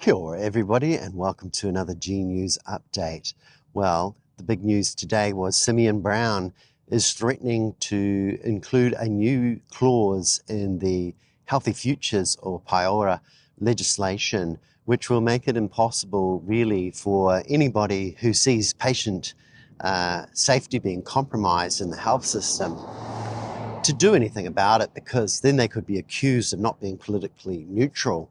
Kia ora everybody, and welcome to another G News update. Well, the big news today was Simeon Brown is threatening to include a new clause in the Healthy Futures or Paiora legislation, which will make it impossible really for anybody who sees patient safety being compromised in the health system to do anything about it, because then they could be accused of not being politically neutral.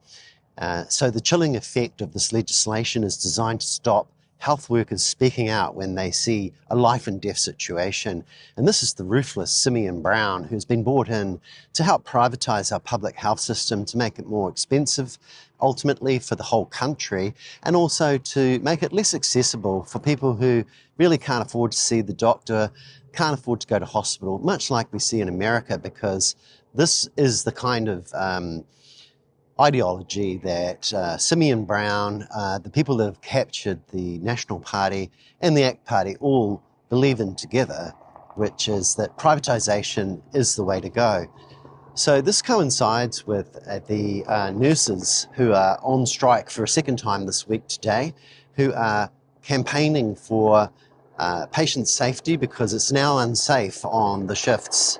So the chilling effect of this legislation is designed to stop health workers speaking out when they see a life and death situation. And this is the ruthless Simeon Brown, who's been brought in to help privatize our public health system, to make it more expensive ultimately for the whole country, and also to make it less accessible for people who really can't afford to see the doctor, can't afford to go to hospital, much like we see in America, because this is the kind of ideology that Simeon Brown, the people that have captured the National Party and the ACT Party all believe in together, which is that privatisation is the way to go. So this coincides with the nurses who are on strike for a second time this week today, who are campaigning for patient safety because it's now unsafe on the shifts.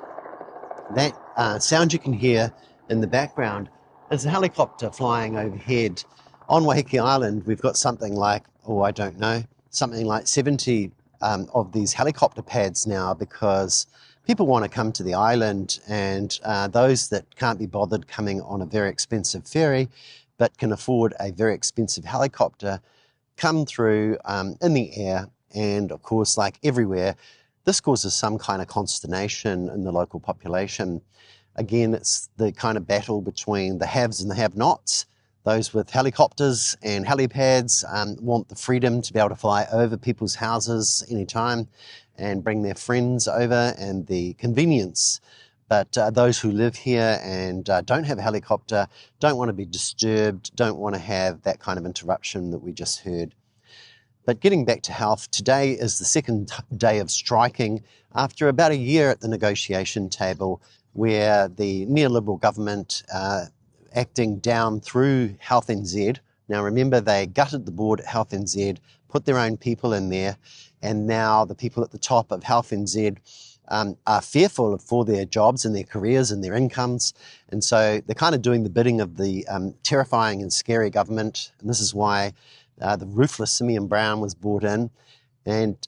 That sound you can hear in the background is a helicopter flying overhead. On Waiheke Island, we've got something like, something like 70 of these helicopter pads now, because people want to come to the island, and those that can't be bothered coming on a very expensive ferry but can afford a very expensive helicopter come through in the air. And of course, like everywhere, this causes some kind of consternation in the local population. Again, it's the kind of battle between the haves and the have-nots. Those with helicopters and helipads want the freedom to be able to fly over people's houses anytime and bring their friends over, and the convenience. But those who live here and don't have a helicopter don't want to be disturbed, don't want to have that kind of interruption that we just heard. But getting back to health, today is the second day of striking after about a year at the negotiation table, where the neoliberal government, acting down through Health NZ, now remember they gutted the board at Health NZ, put their own people in there, and now the people at the top of Health NZ are fearful for their jobs and their careers and their incomes. And so they're kind of doing the bidding of the terrifying and scary government. And this is why the ruthless Simeon Brown was brought in. And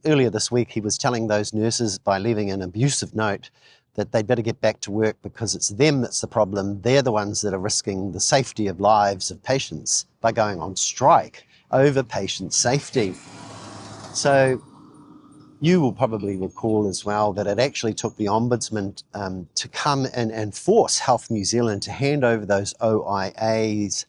earlier this week, he was telling those nurses, by leaving an abusive note, that they'd better get back to work because it's them that's the problem. They're the ones that are risking the safety of lives of patients by going on strike over patient safety. So you will probably recall as well that it actually took the Ombudsman to come in and force Health New Zealand to hand over those OIA's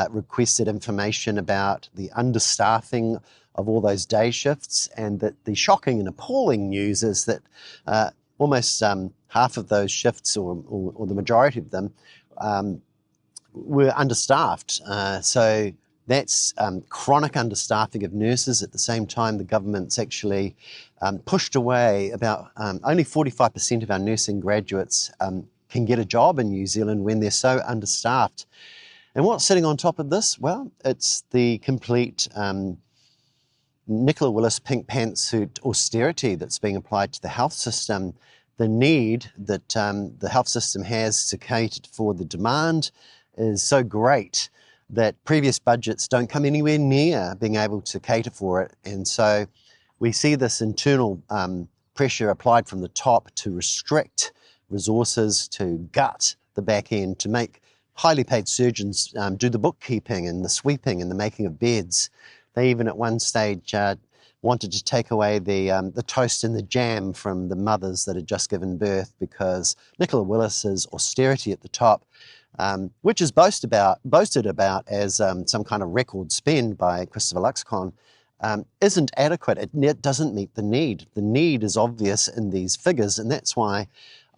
requested information about the understaffing of all those day shifts, and that the shocking and appalling news is that almost half of those shifts, or the majority of them, were understaffed. So that's chronic understaffing of nurses. At the same time, the government's actually pushed away about only 45% of our nursing graduates can get a job in New Zealand when they're so understaffed. And what's sitting on top of this? Well, it's the complete Nicola Willis pink pantsuit austerity that's being applied to the health system. The need that the health system has to cater for the demand is so great that previous budgets don't come anywhere near being able to cater for it. And so we see this internal pressure applied from the top to restrict resources, to gut the back end, to make highly paid surgeons do the bookkeeping and the sweeping and the making of beds. They even at one stage wanted to take away the toast and the jam from the mothers that had just given birth, because Nicola Willis's austerity at the top, which is boasted about as some kind of record spend by Christopher Luxcon, isn't adequate. It doesn't meet the need. The need is obvious in these figures, and that's why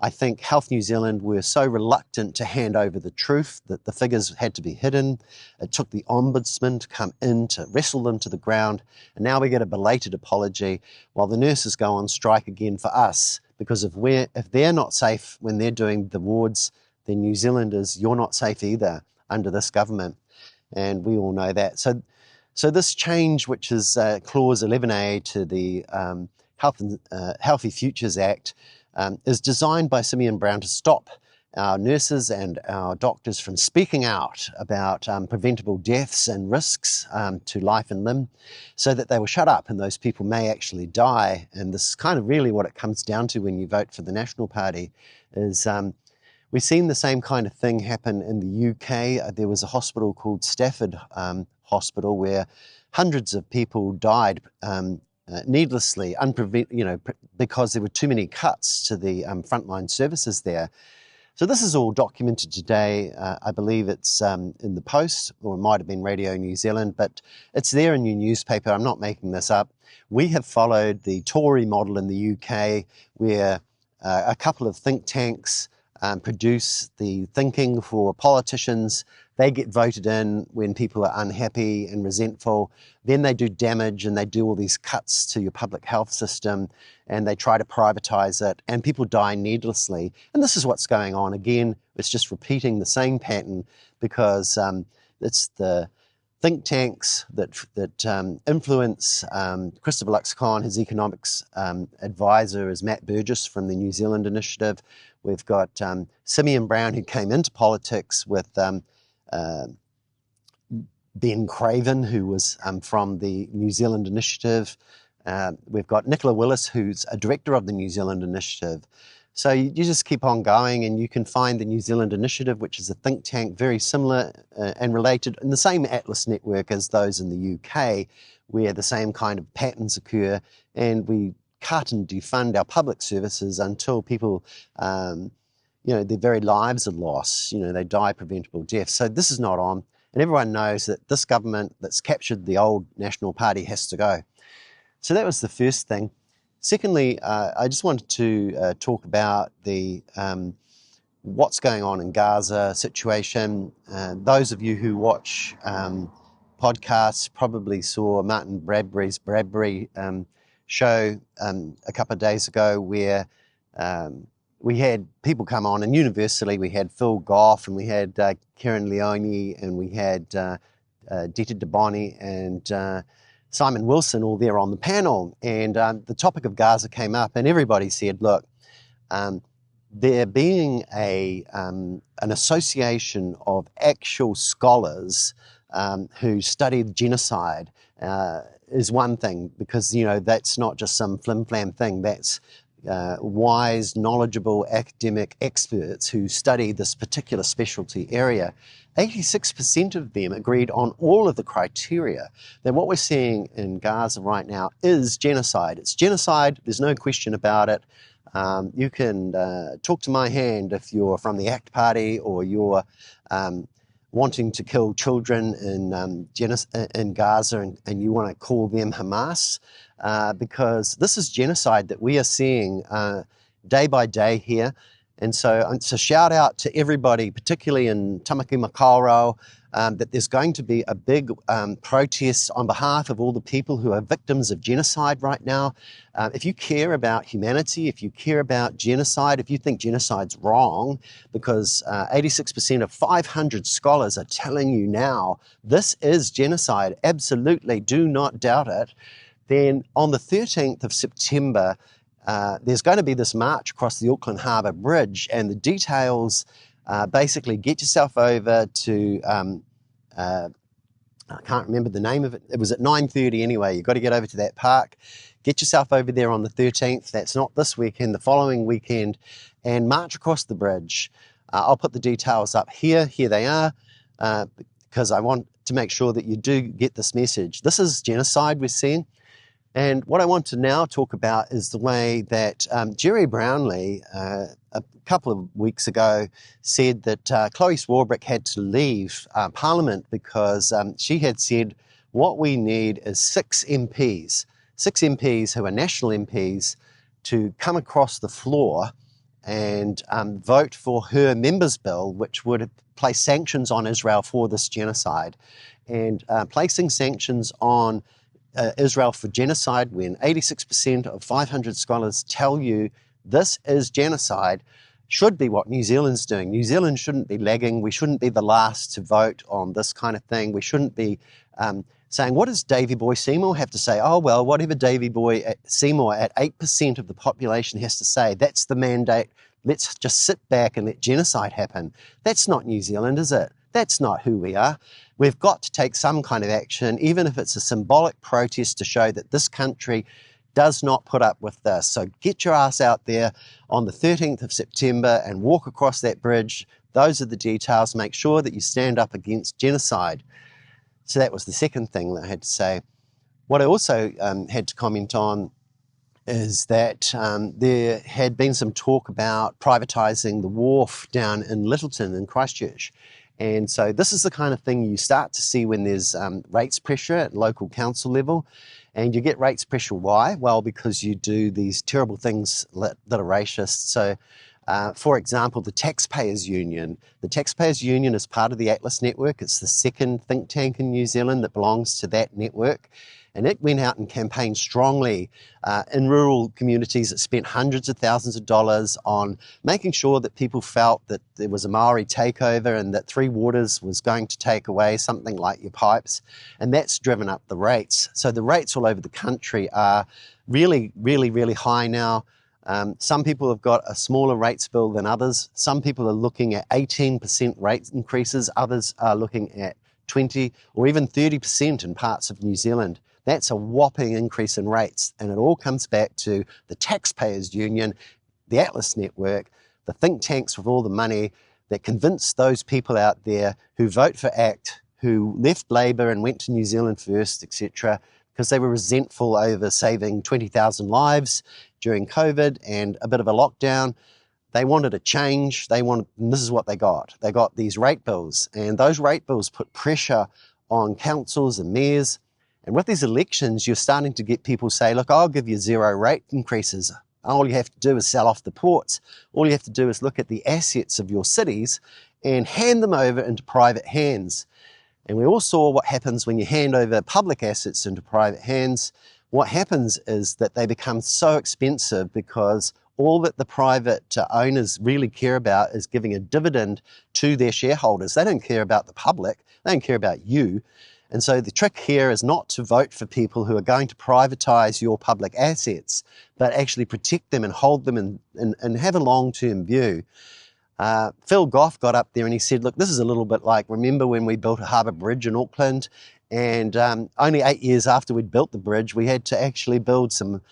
I think Health New Zealand were so reluctant to hand over the truth, that the figures had to be hidden. It took the Ombudsman to come in to wrestle them to the ground, and now we get a belated apology while the nurses go on strike again for us, because if they're not safe when they're doing the wards, then New Zealanders, you're not safe either under this government. and we all know that. So this change, which is Clause 11A to the Healthy Futures Act, is designed by Simeon Brown to stop our nurses and our doctors from speaking out about preventable deaths and risks to life and limb, so that they will shut up and those people may actually die. And this is kind of really what it comes down to when you vote for the National Party, is we've seen the same kind of thing happen in the UK. There was a hospital called Stafford Hospital where hundreds of people died needlessly, because there were too many cuts to the frontline services there. So this is all documented today. I believe it's in the Post, or it might have been Radio New Zealand, but it's there in your newspaper. I'm not making this up. We have followed the Tory model in the UK, where a couple of think tanks produce the thinking for politicians. They get voted in when people are unhappy and resentful. Then they do damage and they do all these cuts to your public health system, and they try to privatize it, and people die needlessly. And this is what's going on again. It's just repeating the same pattern, because it's the think tanks that influence. Christopher Luxcon, his economics advisor is Matt Burgess from the New Zealand Initiative. We've got Simeon Brown, who came into politics with Ben Craven, who was from the New Zealand Initiative. We've got Nicola Willis, who's a director of the New Zealand Initiative. So you just keep on going, and you can find the New Zealand Initiative, which is a think tank very similar and related in the same Atlas network as those in the UK, where the same kind of patterns occur, and we cut and defund our public services until people, their very lives are lost. They die preventable death. So this is not on, and everyone knows that this government that's captured the old National Party has to go. So that was the first thing. Secondly, I just wanted to talk about the what's going on in Gaza situation. Those of you who watch podcasts probably saw Martin Bradbury's Bradbury show a couple of days ago, where we had people come on, and universally we had Phil Goff, and we had Karen Leone, and we had Dieter de Bonnie and Simon Wilson all there on the panel. And the topic of Gaza came up, and everybody said, look, there being an association of actual scholars who studied genocide is one thing, because, that's not just some flim-flam thing. That's wise, knowledgeable academic experts who study this particular specialty area. 86% of them agreed on all of the criteria that what we're seeing in Gaza right now is genocide. It's genocide, there's no question about it. You can talk to my hand if you're from the ACT Party, or you're wanting to kill children in Gaza, and you want to call them Hamas, because this is genocide that we are seeing day by day here. And so it's a shout out to everybody, particularly in Tamaki Makaurau, that there's going to be a big protest on behalf of all the people who are victims of genocide right now. If you care about humanity, if you care about genocide, if you think genocide's wrong, because 86% of 500 scholars are telling you now this is genocide, absolutely, do not doubt it, then on the 13th of September, there's going to be this march across the Auckland Harbour Bridge, and the details basically get yourself over to, I can't remember the name of it. It was at 9:30 anyway. You've got to get over to that park. Get yourself over there on the 13th. That's not this weekend, the following weekend, and march across the bridge. I'll put the details up here. Here they are, because I want to make sure that you do get this message. This is genocide we're seeing. And what I want to now talk about is the way that Jerry Brownlee, a couple of weeks ago, said that Chloe Swarbrick had to leave Parliament because she had said, what we need is six MPs who are national MPs to come across the floor and vote for her members' bill, which would place sanctions on Israel for this genocide. And placing sanctions on Israel for genocide, when 86% of 500 scholars tell you this is genocide, should be what New Zealand's doing. New Zealand shouldn't be lagging. We shouldn't be the last to vote on this kind of thing. We shouldn't be saying, what does Davey Boy Seymour have to say? Oh, well, whatever Davey Boy Seymour at 8% of the population has to say, that's the mandate. Let's just sit back and let genocide happen. That's not New Zealand, is it? That's not who we are. We've got to take some kind of action, even if it's a symbolic protest to show that this country does not put up with this. So get your ass out there on the 13th of September and walk across that bridge. Those are the details. Make sure that you stand up against genocide. So that was the second thing that I had to say. What I also had to comment on is that there had been some talk about privatising the wharf down in Lyttelton in Christchurch. And so this is the kind of thing you start to see when there's rates pressure at local council level. And you get rates pressure. Why? Well, because you do these terrible things that are racist. So, for example, the Taxpayers Union. The Taxpayers Union is part of the Atlas Network. It's the second think tank in New Zealand that belongs to that network. And it went out and campaigned strongly in rural communities. It spent hundreds of thousands of dollars on making sure that people felt that there was a Maori takeover and that Three Waters was going to take away something like your pipes. And that's driven up the rates. So the rates all over the country are really, really, really high now. Some people have got a smaller rates bill than others. Some people are looking at 18% rate increases. Others are looking at 20 or even 30% in parts of New Zealand. That's a whopping increase in rates. And it all comes back to the Taxpayers Union, the Atlas Network, the think tanks with all the money that convinced those people out there who vote for ACT, who left Labour and went to New Zealand First, etc., because they were resentful over saving 20,000 lives during COVID and a bit of a lockdown. They wanted a change. And this is what they got. They got these rate bills, and those rate bills put pressure on councils and mayors. And with these elections, you're starting to get people say, look, I'll give you 0 rate increases. All you have to do is sell off the ports. All you have to do is look at the assets of your cities and hand them over into private hands. And we all saw what happens when you hand over public assets into private hands. What happens is that they become so expensive because all that the private owners really care about is giving a dividend to their shareholders. They don't care about the public. They don't care about you. And so the trick here is not to vote for people who are going to privatise your public assets, but actually protect them and hold them and have a long-term view. Phil Goff got up there and he said, look, this is a little bit like, remember when we built a harbour bridge in Auckland, and only 8 years after we'd built the bridge, we had to actually build some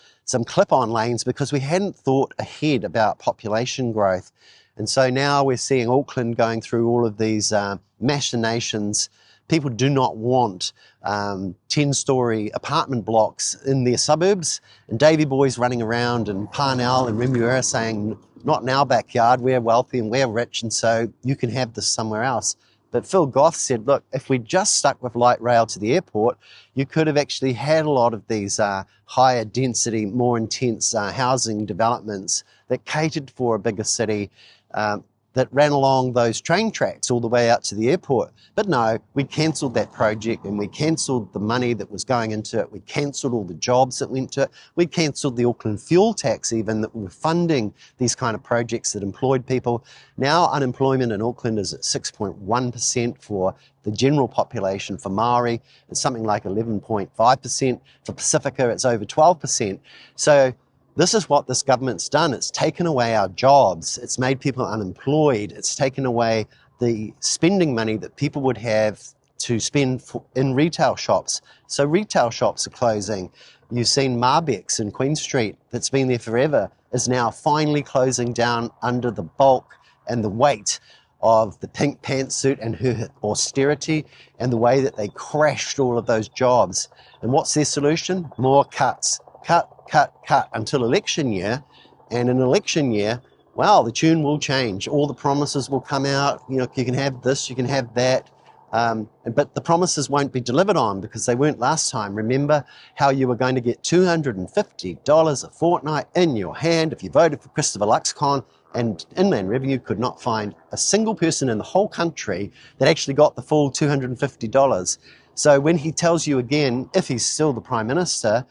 clip-on lanes because we hadn't thought ahead about population growth. And so now we're seeing Auckland going through all of these machinations. People do not want 10-storey apartment blocks in their suburbs. And Davey Boy's running around in Parnell and Remuera saying, not in our backyard, we're wealthy and we're rich, and so you can have this somewhere else. But Phil Goff said, look, if we just stuck with light rail to the airport, you could have actually had a lot of these higher density, more intense housing developments that catered for a bigger city, that ran along those train tracks all the way out to the airport. But no, we cancelled that project and we cancelled the money that was going into it. We cancelled all the jobs that went to it. We cancelled the Auckland fuel tax even that were funding these kind of projects that employed people. Now unemployment in Auckland is at 6.1% for the general population. For Maori, it's something like 11.5%. For Pacifica, it's over 12%. So this is what this government's done. It's taken away our jobs. It's made people unemployed. It's taken away the spending money that people would have to spend in retail shops. So retail shops are closing. You've seen Marbeck's in Queen Street, that's been there forever, is now finally closing down under the bulk and the weight of the pink pantsuit and her austerity and the way that they crashed all of those jobs. And what's their solution? More cuts. Cut until election year. And in election year, well, the tune will change. All the promises will come out. You know, you can have this, you can have that. But the promises won't be delivered on because they weren't last time. Remember how you were going to get $250 a fortnight in your hand if you voted for Christopher Luxon, and Inland Revenue could not find a single person in the whole country that actually got the full $250. So when he tells you again, if he's still the Prime Minister,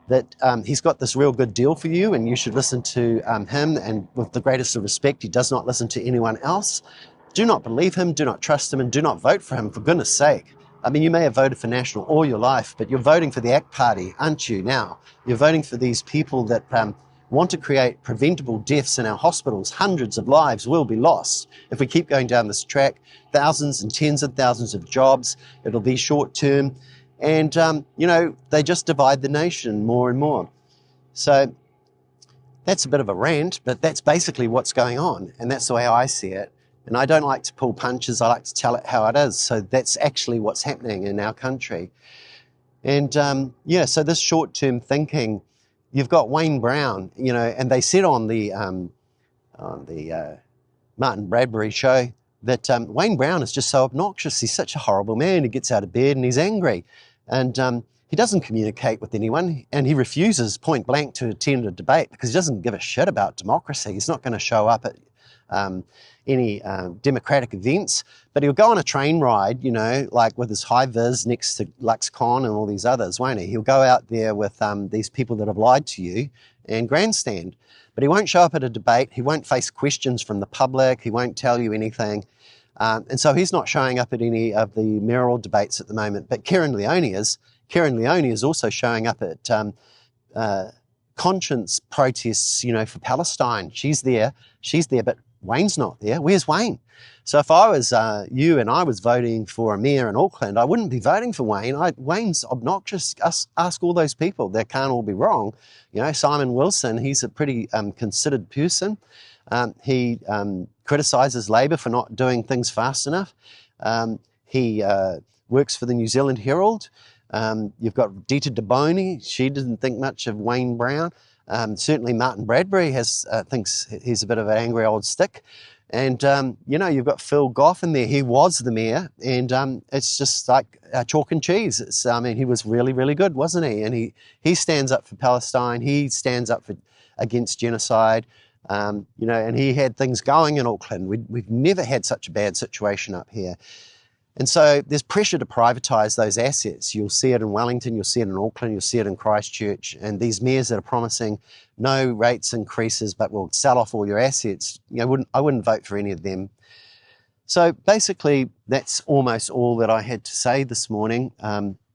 that he's got this real good deal for you and you should listen to him, and with the greatest of respect, he does not listen to anyone else. Do not believe him, do not trust him, and do not vote for him, for goodness sake. I mean, you may have voted for National all your life, but you're voting for the ACT Party, aren't you now? You're voting for these people that want to create preventable deaths in our hospitals. Hundreds of lives will be lost if we keep going down this track. Thousands and tens of thousands of jobs. It'll be short term. And, they just divide the nation more and more. So that's a bit of a rant, but that's basically what's going on. And that's the way I see it. And I don't like to pull punches. I like to tell it how it is. So that's actually what's happening in our country. And, so this short-term thinking, you've got Wayne Brown, and they said on the Martin Bradbury show that Wayne Brown is just so obnoxious. He's such a horrible man. He gets out of bed and he's angry. And he doesn't communicate with anyone, and he refuses point blank to attend a debate because he doesn't give a shit about democracy. He's not going to show up at any democratic events, but he'll go on a train ride, like with his high vis next to LuxCon and all these others, won't he? He'll go out there with these people that have lied to you and grandstand, but he won't show up at a debate. He won't face questions from the public. He won't tell you anything. And so he's not showing up at any of the mayoral debates at the moment, but Karen Leone is. Karen Leone is also showing up at conscience protests, for Palestine. She's there, but Wayne's not there. Where's Wayne? So if I was you and I was voting for a mayor in Auckland, I wouldn't be voting for Wayne. Wayne's obnoxious. Ask all those people. They can't all be wrong. Simon Wilson, he's a pretty considered person. He criticises Labour for not doing things fast enough. He works for the New Zealand Herald. You've got Dita DeBoni. She didn't think much of Wayne Brown. Certainly Martin Bradbury thinks he's a bit of an angry old stick. And, you've got Phil Goff in there. He was the mayor, and it's just like chalk and cheese. He was really, really good, wasn't he? And he stands up for Palestine. He stands up against genocide, and he had things going in Auckland. We've never had such a bad situation up here. And so there's pressure to privatise those assets. You'll see it in Wellington, you'll see it in Auckland, you'll see it in Christchurch, and these mayors that are promising no rates increases but will sell off all your assets, I wouldn't vote for any of them. So basically that's almost all that I had to say this morning.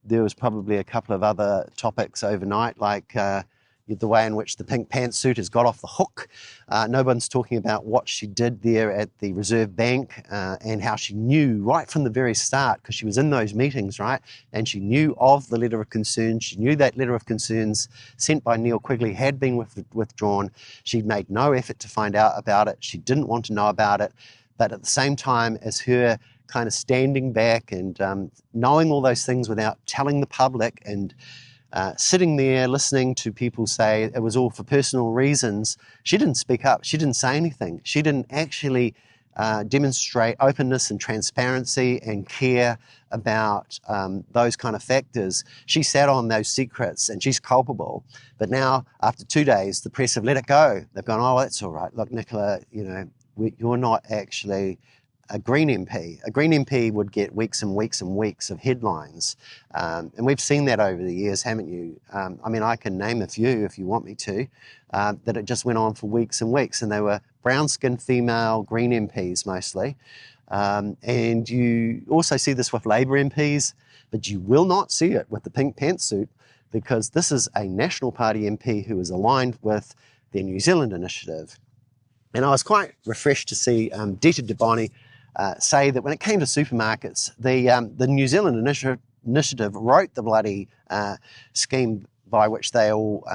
There was probably a couple of other topics overnight, like the way in which the pink pantsuit has got off the hook. No one's talking about what she did there at the Reserve Bank and how she knew right from the very start, because she was in those meetings, right? And she knew of the letter of concerns. She knew that letter of concerns sent by Neil Quigley had been withdrawn. She'd made no effort to find out about it. She didn't want to know about it. But at the same time as her kind of standing back and knowing all those things without telling the public and sitting there listening to people say it was all for personal reasons, she didn't speak up. She didn't say anything. She didn't actually demonstrate openness and transparency and care about those kind of factors. She sat on those secrets, and she's culpable. But now, after 2 days, the press have let it go. They've gone, oh, that's all right. Look, Nicola, you're not actually a Green MP. A Green MP would get weeks and weeks and weeks of headlines. And we've seen that over the years, haven't you? I can name a few if you want me to, that it just went on for weeks and weeks, and they were brown-skinned female Green MPs mostly. And you also see this with Labour MPs, but you will not see it with the pink pantsuit, because this is a National Party MP who is aligned with their New Zealand initiative. And I was quite refreshed to see Dita DeBoni say that when it came to supermarkets, the New Zealand initiative wrote the bloody scheme by which they all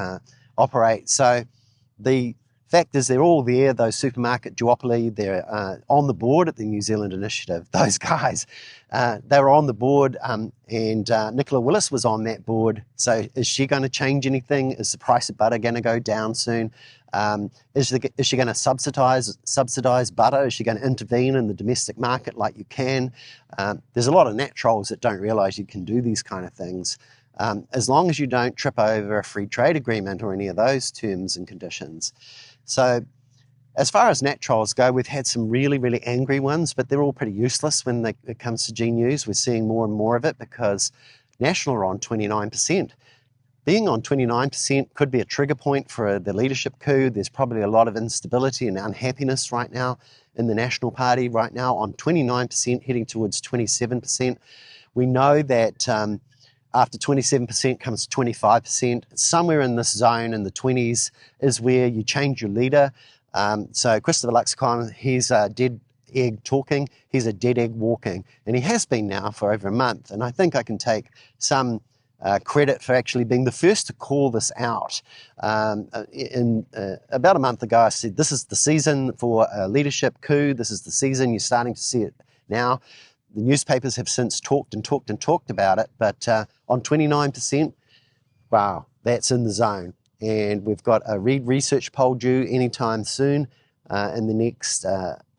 operate. So the fact is they're all there, those supermarket duopoly, they're on the board at the New Zealand initiative, those guys. They were on the board, and Nicola Willis was on that board. So is she going to change anything? Is the price of butter going to go down soon? Is she going to subsidise butter? Is she going to intervene in the domestic market like you can? There's a lot of nat trolls that don't realise you can do these kind of things, as long as you don't trip over a free trade agreement or any of those terms and conditions. So as far as nat trolls go, we've had some really, really angry ones, but they're all pretty useless when it comes to G News. We're seeing more and more of it because National are on 29%. being on 29% could be a trigger point for the leadership coup. There's probably a lot of instability and unhappiness right now in the National Party, right now on 29%, heading towards 27%. We know that after 27% comes 25%. Somewhere in this zone in the 20s is where you change your leader. So Christopher Luxon, he's a dead egg talking, he's a dead egg walking, and he has been now for over a month. And I think I can take some credit for actually being the first to call this out. About a month ago, I said, this is the season for a leadership coup. This is the season. You're starting to see it now. The newspapers have since talked about it, but on 29%, wow, that's in the zone. And we've got a Reid Research poll due anytime soon in the next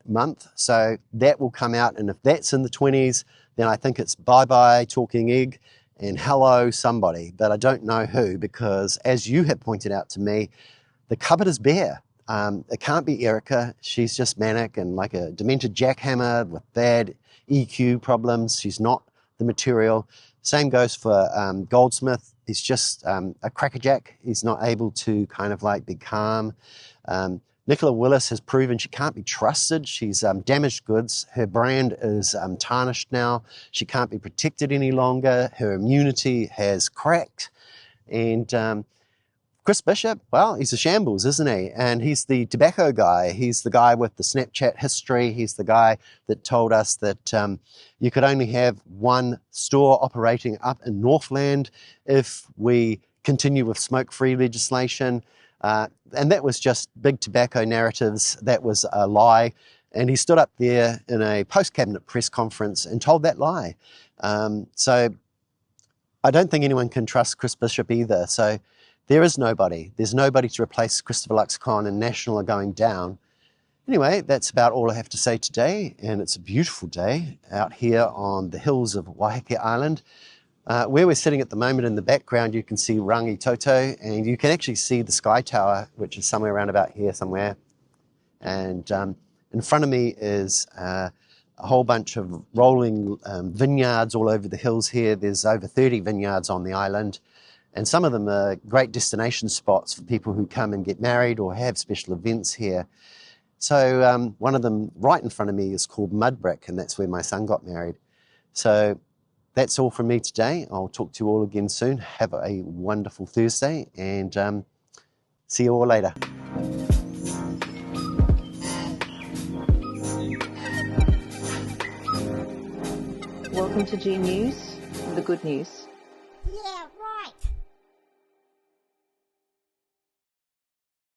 month. So that will come out, and if that's in the 20s, then I think it's bye-bye talking egg and hello somebody, but I don't know who, because as you have pointed out to me, the cupboard is bare. It can't be Erica. She's just manic and like a demented jackhammer with bad EQ problems. She's not the material. Same goes for Goldsmith. He's just a crackerjack. He's not able to kind of like be calm. Nicola Willis has proven she can't be trusted. She's damaged goods. Her brand is tarnished now. She can't be protected any longer. Her immunity has cracked. And Chris Bishop, well, he's a shambles, isn't he? And he's the tobacco guy. He's the guy with the Snapchat history. He's the guy that told us that you could only have one store operating up in Northland if we continue with smoke-free legislation. And that was just big tobacco narratives. That was a lie. And he stood up there in a post-cabinet press conference and told that lie. So I don't think anyone can trust Chris Bishop either. So there is nobody. There's nobody to replace Christopher Luxon, and National are going down. Anyway, that's about all I have to say today. And it's a beautiful day out here on the hills of Waiheke Island. Where we're sitting at the moment in the background, you can see Rangitoto, and you can actually see the Sky Tower, which is somewhere around about here somewhere. And in front of me is a whole bunch of rolling vineyards all over the hills here. There's over 30 vineyards on the island, and some of them are great destination spots for people who come and get married or have special events here. So one of them right in front of me is called Mudbrick, and that's where my son got married. So that's all from me today. I'll talk to you all again soon. Have a wonderful Thursday, and see you all later. Welcome to G News, the good news.